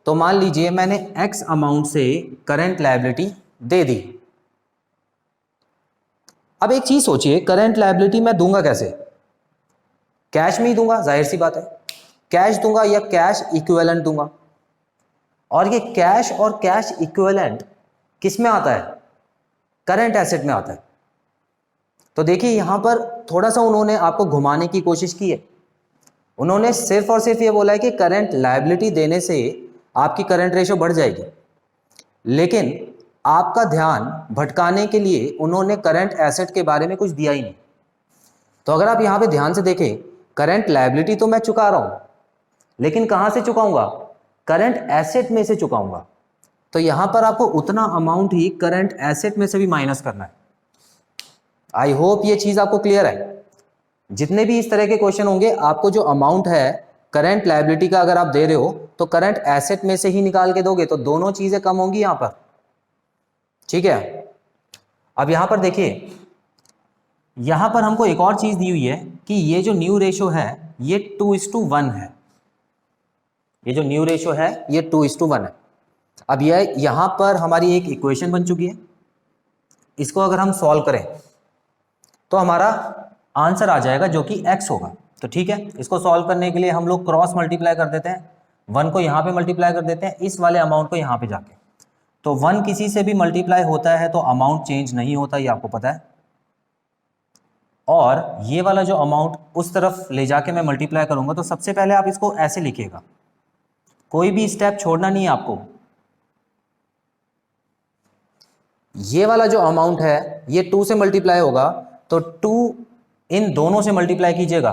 तो मान लीजिए मैंने X अमाउंट से करंट लायबिलिटी दे दी। अब एक चीज सोचिए, करंट लायबिलिटी मैं दूंगा कैसे? कैश में ही दूंगा, जाहिर सी बात है। कैश दूंगा या कैश इक्विवेलेंट दूंगा, और ये कैश और कैश इक्विवेलेंट किस में आता है? करंट एसेट में आता है। तो देखिए यहां पर थोड़ा सा उन्होंने आपको घुमाने की कोशिश की है। उन्होंने सिर्फ और सिर्फ ये बोला है कि करंट लायबिलिटी देने से आपकी करंट रेशो बढ़ जाएगी, लेकिन आपका ध्यान भटकाने के लिए उन्होंने करंट एसेट के बारे में कुछ दिया ही नहीं। तो अगर आप यहां पे ध्यान से देखें, करंट लायबिलिटी तो मैं चुका रहा हूं, लेकिन कहां से चुकाऊंगा? करंट एसेट में से चुकाऊंगा। तो यहां पर आपको उतना अमाउंट ही करंट एसेट में से भी माइनस करना है। आई होप ये चीज आपको क्लियर है। जितने भी इस तरह के क्वेश्चन होंगे, आपको जो अमाउंट है करंट लायबिलिटी का अगर आप दे रहे हो तो करंट एसेट में से ही निकाल के दोगे, तो दोनों चीजें कम होंगी यहां पर। ठीक है, अब यहां पर देखिए, यहां पर हमको एक और चीज दी हुई है कि ये जो न्यू रेशो है ये 2:1 है। ये जो न्यू रेशो है ये 2:1 है। अब यह यहां पर हमारी एक इक्वेशन बन चुकी है। इसको अगर हम सॉल्व करें तो हमारा आंसर आ जाएगा जो कि x होगा। तो ठीक है, इसको सॉल्व करने के लिए हम लोग क्रॉस मल्टीप्लाई कर देते हैं, 1 को यहाँ पे मल्टीप्लाई कर देते हैं इस वाले अमाउंट को यहाँ पे जाके। तो 1 किसी से भी मल्टीप्लाई होता है तो अमाउंट चेंज नहीं होता, ये आपको पता है। और ये वाला जो अमाउंट उस तरफ ले जाके मैं मल्टीप्लाई करूंगा, तो सबसे पहले आप इसको ऐसे लिखिएगा, कोई भी स्टेप छोड़ना नहीं है आपको। ये वाला जो अमाउंट है ये 2 से मल्टीप्लाई होगा, तो 2 इन दोनों से मल्टीप्लाई कीजिएगा।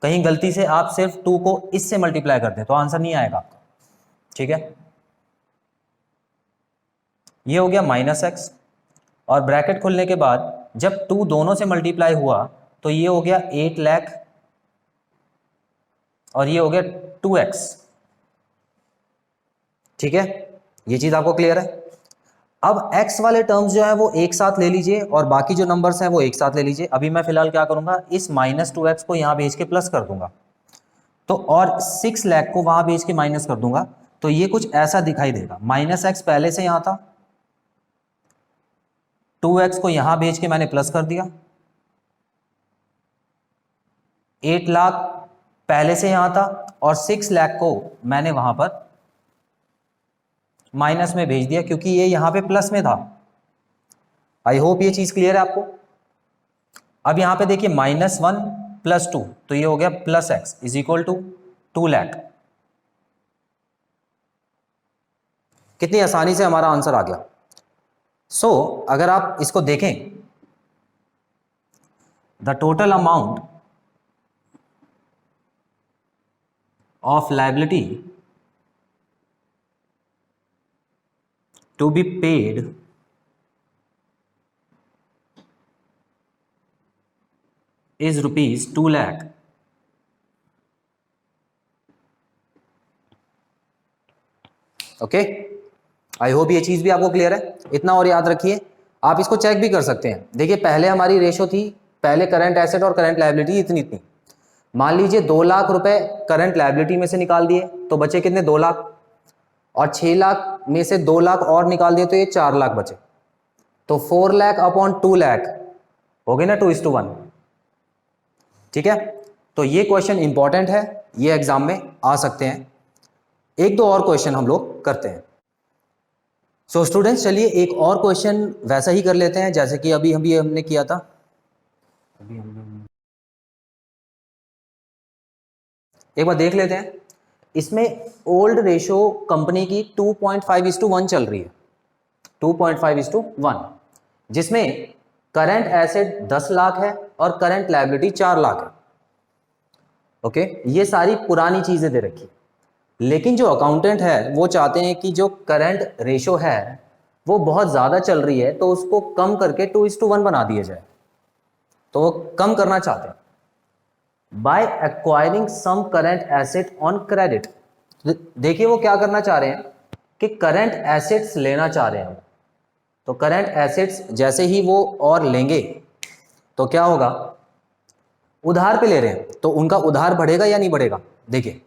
कहीं गलती से आप सिर्फ 2 को इससे मल्टीप्लाई कर दें तो आंसर नहीं आएगा आपका। ठीक है, ये हो गया -x, और ब्रैकेट खुलने के बाद जब 2 दोनों से मल्टीप्लाई हुआ तो ये हो गया 8 लाख, और ये हो गया 2x। ठीक है, ये चीज आपको क्लियर है। अब x वाले टर्म्स जो है वो एक साथ ले लीजिए और बाकी जो नंबर्स हैं वो एक साथ ले लीजिए। अभी मैं फिलहाल क्या करूंगा, इस -2x को यहां भेज के प्लस कर दूंगा, तो और 6 लाख को वहां भेज के माइनस कर दूंगा, तो ये कुछ ऐसा दिखाई देगा। -x पहले से यहां था, 2x को यहां भेज के मैंने प्लस कर दिया, 8 लाख पहले से यहां था और 6 लाख को मैंने वहां पर माइनस में भेज दिया क्योंकि ये यहां पे प्लस में था। आई होप ये चीज क्लियर है आपको। अब यहां पे देखिए -1 + 2 तो ये हो गया +x is equal to 2 lakh. कितनी आसानी से हमारा आंसर आ गया। सो अगर आप इसको देखें, the total amount of liability to be paid is ₹2 lakh. Okay, I hope ये चीज भी आपको क्लियर है। इतना और याद रखिए, आप इसको चेक भी कर सकते हैं। देखिए पहले हमारी रेशो थी, पहले करंट एसेट और करंट लायबिलिटी इतनी। मान लीजिए 2 लाख रुपए करंट लायबिलिटी में से निकाल दिए तो बचे कितने, 2 लाख, और 6 लाख में से 2 लाख और निकाल दिए तो ये 4 लाख बचे। तो 4 लाख अपॉन 2 लाख हो गई ना 2:1। ठीक है, तो ये क्वेश्चन इंपॉर्टेंट है, ये एग्जाम में आ सकते हैं। एक दो और क्वेश्चन हम लोग करते हैं। सो स्टूडेंट्स चलिए एक और क्वेश्चन वैसा ही कर लेते हैं जैसे कि अभी हमने किया था। एक बार देख लेते हैं। इसमें ओल्ड रेशो कंपनी की 2.5:1 चल रही है, 2.5:1, जिसमें करंट एसेट 10 लाख है और करंट लायबिलिटी 4 लाख है। ओके, ये सारी पुरानी चीजें दे रखी, लेकिन जो अकाउंटेंट है वो चाहते हैं कि जो करंट रेशो है वो बहुत ज़्यादा चल रही है तो उसको कम करके 2:1 बना दिया जाए। तो वो कम करना चाहते हैं by acquiring some current asset on credit. देखिए वो क्या करना चाह रहे हैं कि करंट एसेट्स लेना चाह रहे हैं। तो करंट एसेट्स जैसे ही वो और लेंगे तो क्या होगा, उधार पे ले रहे हैं तो उनका उधार बढ़ेगा या नहीं बढ़ेगा। देखिए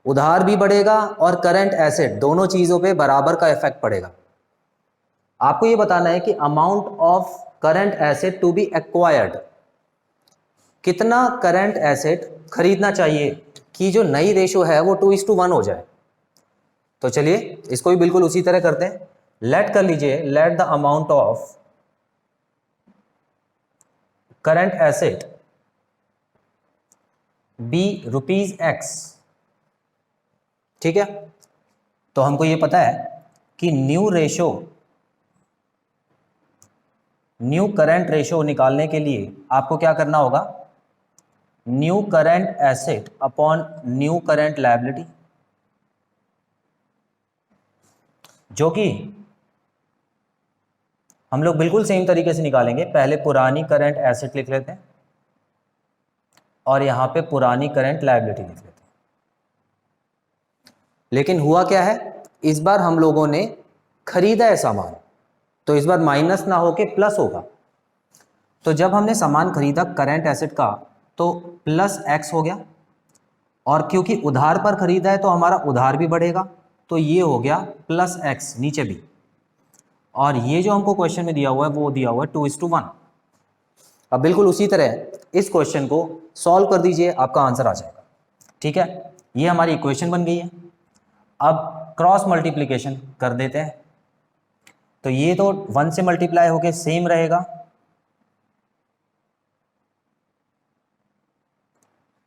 उधार भी बढ़ेगा और करंट एसेट, दोनों चीजों पे बराबर का इफेक्ट पड़ेगा। आपको ये बताना है कि amount of current asset to be acquired, कितना करंट एसेट खरीदना चाहिए कि जो नई रेशो है वो 2:1 हो जाए। तो चलिए इसको भी बिल्कुल उसी तरह करते हैं। लेट कर लीजिए, let the amount of current asset be ₹X। ठीक है, तो हमको ये पता है कि न्यू करंट रेशो निकालने के लिए आपको क्या करना होगा, new current asset upon new current liability, जो कि हम लोग बिल्कुल सेम तरीके से निकालेंगे। पहले पुरानी करंट एसेट लिख लेते हैं और यहां पे पुरानी करंट लायबिलिटी लिख लेते हैं। लेकिन हुआ क्या है, इस बार हम लोगों ने खरीदा है सामान, तो इस बार माइनस ना होके प्लस होगा। तो जब हमने सामान खरीदा करंट एसेट का तो +X हो गया, और क्योंकि उधार पर खरीदा है तो हमारा उधार भी बढ़ेगा, तो ये हो गया +X नीचे भी। और ये जो हमको क्वेश्चन में दिया हुआ है वो दिया हुआ है 2:1। अब बिल्कुल उसी तरह इस क्वेश्चन को सॉल्व कर दीजिए, आपका आंसर आ जाएगा। ठीक है, ये हमारी इक्वेशन बन गई है। अब क्रॉस मल्टीप्लिकेशन कर देते हैं, तो ये तो 1 से मल्टीप्लाई होके सेम रहेगा,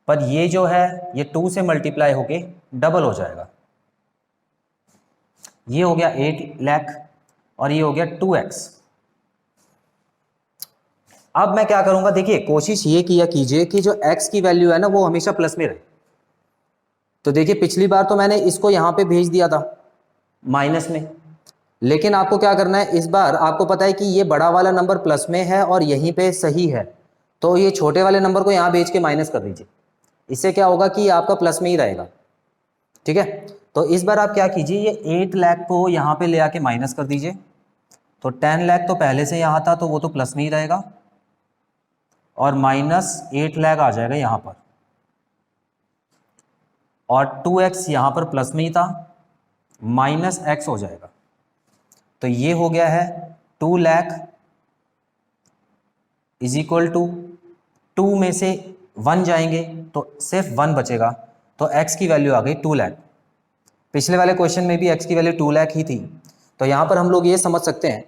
पर ये जो है ये 2 से मल्टीप्लाई होके डबल हो जाएगा। ये हो गया 8 लाख और ये हो गया 2x। अब मैं क्या करूंगा, देखिए कोशिश ये किया कीजिए कि जो x की वैल्यू है ना वो हमेशा प्लस में रहे। तो देखिए पिछली बार तो मैंने इसको यहां पे भेज दिया था माइनस में, लेकिन आपको क्या करना है, इस बार आपको पता है कि ये बड़ा वाला नंबर प्लस में है और यहीं पे सही है, तो ये छोटे वाले नंबर को यहां भेज के माइनस कर दीजिए। इससे क्या होगा कि आपका प्लस में ही रहेगा। ठीक है, तो इस बार आप क्या कीजिए, ये 8 लाख को यहां पे ले आके माइनस कर दीजिए। तो 10 लाख तो पहले से यहां था तो वो तो प्लस में ही रहेगा, और -8 लाख आ जाएगा यहां पर, और 2x यहां पर प्लस में ही था, -x हो जाएगा। तो ये हो गया है 2 लाख इज इक्वल टू 2 में से 1 जाएंगे तो सिर्फ 1 बचेगा, तो x की वैल्यू आ गई 2 लाख। पिछले वाले क्वेश्चन में भी x की वैल्यू 2 लाख ही थी। तो यहाँ पर हम लोग ये समझ सकते हैं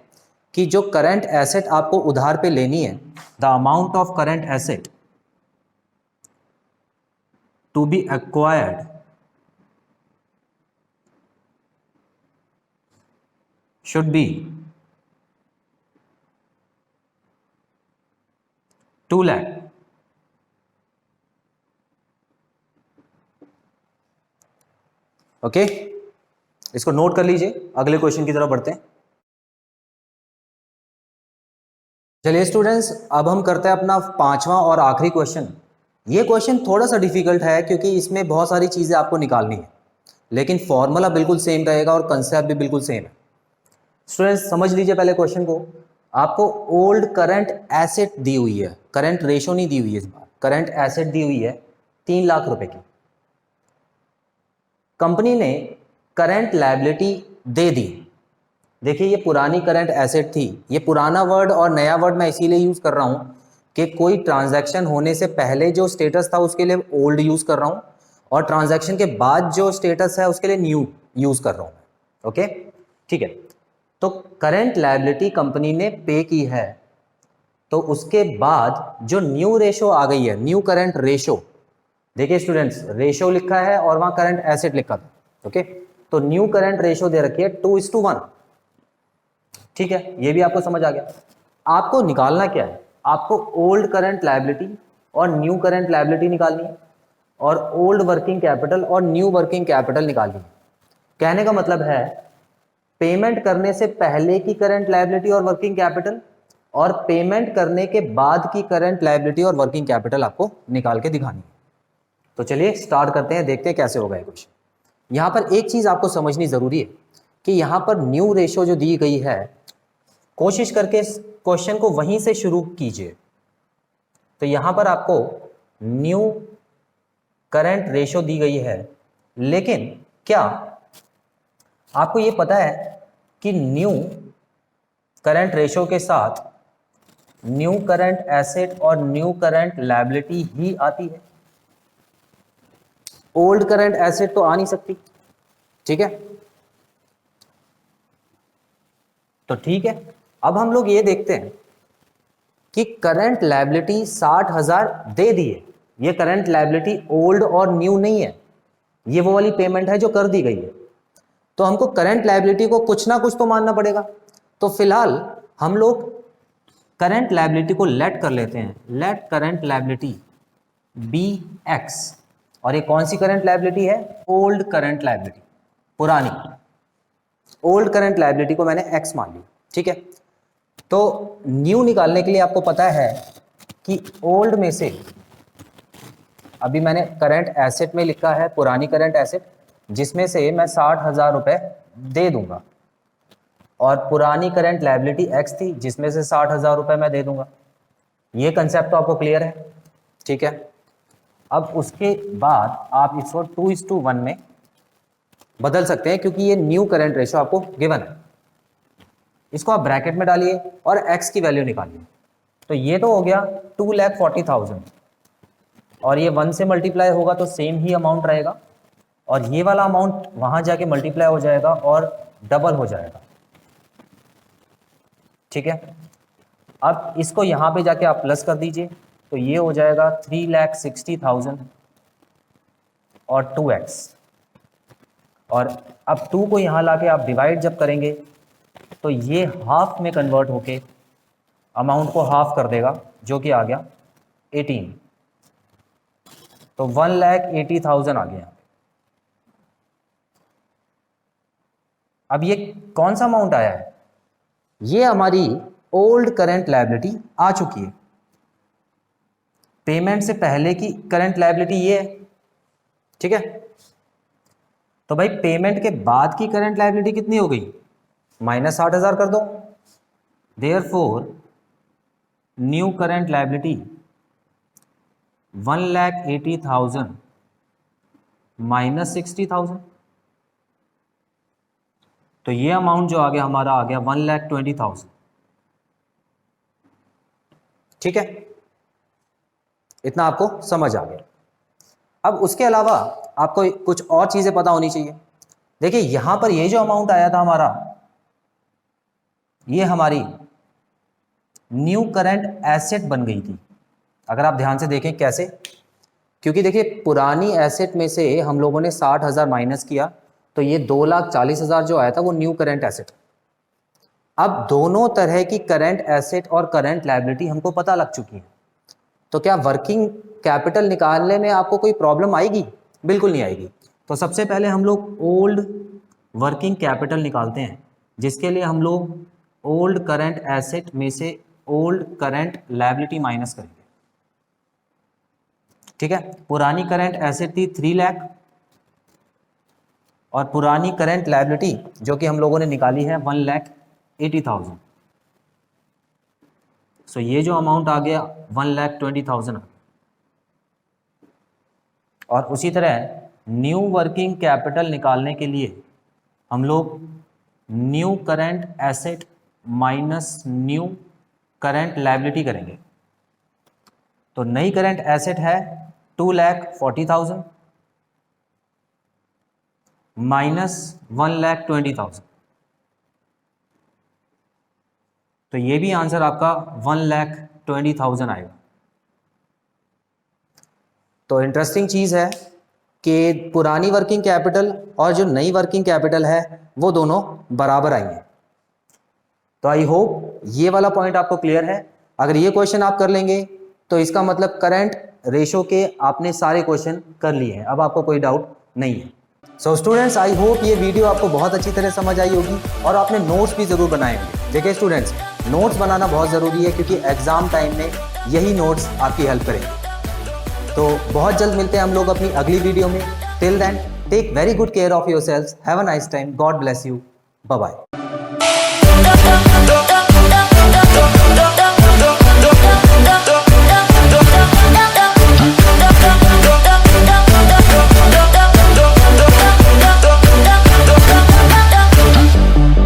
कि जो करंट एसेट आपको उधार पे लेनी है, the amount of current asset to be acquired should be 2 lakh. Okay, इसको नोट कर लीजिए, अगले क्वेश्चन की तरफ बढ़ते हैं। चलिए स्टूडेंट्स, अब हम करते हैं अपना 5वां और आखिरी क्वेश्चन। ये क्वेश्चन थोड़ा सा डिफिकल्ट है क्योंकि इसमें बहुत सारी चीज़ें आपको निकालनी है, लेकिन फॉर्मूला बिल्कुल सेम रहेगा और कंसेप्ट भी बिल्कुल सेम है। स्टूडेंट्स समझ लीजिए पहले क्वेश्चन को। आपको ओल्ड करंट एसेट दी हुई है, करंट रेशो नहीं दी हुई है इस बार, करंट एसेट दी हुई है 3 लाख रुपए की। कंपनी ने करंट लायबिलिटी दे दी। देखिए ये पुरानी करंट एसेट थी, ये पुराना वर्ड और नया वर्ड मैं इसीलिए यूज कर रहा हूं कि कोई ट्रांजैक्शन होने से पहले जो स्टेटस था उसके लिए ओल्ड यूज कर रहा हूं, और ट्रांजैक्शन के बाद जो स्टेटस है उसके लिए न्यू यूज कर रहा हूं। ओके, ठीक है। तो करंट लायबिलिटी कंपनी ने पे की है, तो उसके बाद जो न्यू रेशो आ गई है, न्यू करंट रेशो, देखिए स्टूडेंट्स रेशो लिखा है और वहां करंट एसेट लिखा था। ओके, तो न्यू करंट रेशो दे रखी है 2:1। ठीक है, ये भी आपको समझ आ गया। आपको निकालना क्या है, आपको ओल्ड करंट लायबिलिटी और न्यू करंट लायबिलिटी निकालनी है, और ओल्ड वर्किंग कैपिटल और न्यू वर्किंग कैपिटल निकालनी है। कहने का मतलब है पेमेंट करने से पहले की करंट लायबिलिटी और वर्किंग कैपिटल, और पेमेंट करने के बाद की करंट लायबिलिटी और वर्किंग कैपिटल आपको निकाल के दिखानी है। तो चलिए स्टार्ट करते हैं, देखते हैं कैसे होगा ये क्वेश्चन। यहां पर एक चीज आपको समझनी जरूरी है कि यहां पर न्यू रेशो जो दी गई है, कोशिश करके इस क्वेश्चन को वहीं से शुरू कीजिए। तो यहां पर आपको न्यू करंट रेशो दी गई है, लेकिन क्या आपको यह पता है कि न्यू करंट रेशो के साथ न्यू करंट एसेट और न्यू करंट लायबिलिटी ही आती है, ओल्ड करंट एसेट तो आ नहीं सकती। ठीक है, तो ठीक है, अब हम लोग ये देखते हैं कि करंट लायबिलिटी 60,000 दे दिए। ये करंट लायबिलिटी ओल्ड और न्यू नहीं है, ये वो वाली पेमेंट है जो कर दी गई है। तो हमको करंट लायबिलिटी को कुछ ना कुछ तो मानना पड़ेगा। तो फिलहाल हम लोग करंट लायबिलिटी को लेट कर लेते हैं, let current liability be x. और ये कौन सी करंट लायबिलिटी है, ओल्ड करंट लायबिलिटी, पुरानी। ओल्ड करंट लायबिलिटी को मैंने एक्स मान लिया। ठीक है, तो न्यू निकालने के लिए आपको पता है कि ओल्ड में से, अभी मैंने करंट एसेट में लिखा है पुरानी करंट एसेट, जिसमें से मैं 60,000 रुपए दे दूंगा, और पुरानी करंट लायबिलिटी एक्स थी जिसमें से 60,000 रुपए मैं दे दूंगा। ये कंसेप्ट तो आपको क्लियर है। ठीक है, अब उसके बाद आप इसको 2:1 में बदल सकते हैं क्योंकि ये न्यू करंट रेशो आपको गिवन है। इसको आप ब्रैकेट में डालिए और x की वैल्यू निकालिए। तो ये तो हो गया 2,40,000, और ये 1 से मल्टीप्लाई होगा तो सेम ही अमाउंट रहेगा, और ये वाला अमाउंट वहां जाके मल्टीप्लाई हो जाएगा और डबल हो जाएगा। ठीक है, अब इसको यहां पे जाके आप प्लस कर दीजिए, तो ये हो जाएगा 3,60,000 और 2x, और अब 2 को यहां लाके आप डिवाइड जब करेंगे तो ये हाफ में कन्वर्ट होके अमाउंट को हाफ कर देगा, जो कि आ गया 18। तो 1,80,000 आ गया। अब ये कौन सा अमाउंट आया है, ये हमारी ओल्ड करंट लायबिलिटी आ चुकी है। पेमेंट से पहले की करंट लायबिलिटी ये है। ठीक है, तो भाई पेमेंट के बाद की करंट लायबिलिटी कितनी हो गई, -60,000 कर दो। देयरफॉर न्यू करंट लायबिलिटी 1,80,000 -60,000, तो ये अमाउंट जो आ गया हमारा आ गया 1,20,000। ठीक है, इतना आपको समझ आ गया। अब उसके अलावा आपको कुछ और चीजें पता होनी चाहिए। देखिए यहां पर ये जो अमाउंट आया था हमारा, ये हमारी न्यू करंट एसेट बन गई थी। अगर आप ध्यान से देखें कैसे, क्योंकि देखिए पुरानी एसेट में से हम लोगों ने 60,000 माइनस किया, तो ये 2,40,000 जो आया था वो न्यू करंट एसेट। अब दोनों तरह की करंट एसेट और करंट लायबिलिटी हमको पता लग चुकी है, तो क्या वर्किंग कैपिटल निकालने में आपको कोई प्रॉब्लम आएगी? बिल्कुल नहीं आएगी। तो सबसे पहले हम लोग ओल्ड वर्किंग कैपिटल निकालते हैं, जिसके लिए हम लोग ओल्ड करंट एसेट में से ओल्ड करंट लायबिलिटी माइनस करेंगे। ठीक है, पुरानी करंट एसेट थी 3 लाख और पुरानी करंट लायबिलिटी जो कि हम लोगों ने निकाली है 1,80,000। सो ये जो अमाउंट आ गया 1,20,000। और उसी तरह न्यू वर्किंग कैपिटल निकालने के लिए हम लोग new current asset minus new current liability करेंगे। तो नई करंट एसेट है 2,40,000 माइनस 1,20,000, तो ये भी आंसर आपका 1,20,000 आएगा। तो इंटरेस्टिंग चीज है कि पुरानी वर्किंग कैपिटल और जो नई वर्किंग कैपिटल है वो दोनों बराबर आई हैं। तो आई होप ये वाला पॉइंट आपको क्लियर है। अगर ये क्वेश्चन आप कर लेंगे तो इसका मतलब करंट रेशो के आपने सारे क्वेश्चन कर लिए हैं, अब आपको कोई डाउट नहीं है। सो स्टूडेंट्स, आई होप ये वीडियो आपको बहुत अच्छी तरह समझ आई होगी और आपने नोट्स भी जरूर बनाए होंगे। देखिए स्टूडेंट्स, नोट्स बनाना बहुत ज़रूरी है क्योंकि एग्जाम टाइम में यही नोट्स आपकी हेल्प करेंगे। तो बहुत जल्द मिलते हैं हम लोग अपनी अगली वीडियो में। Till then take very good care of yourselves, have a nice time, God bless you, bye bye.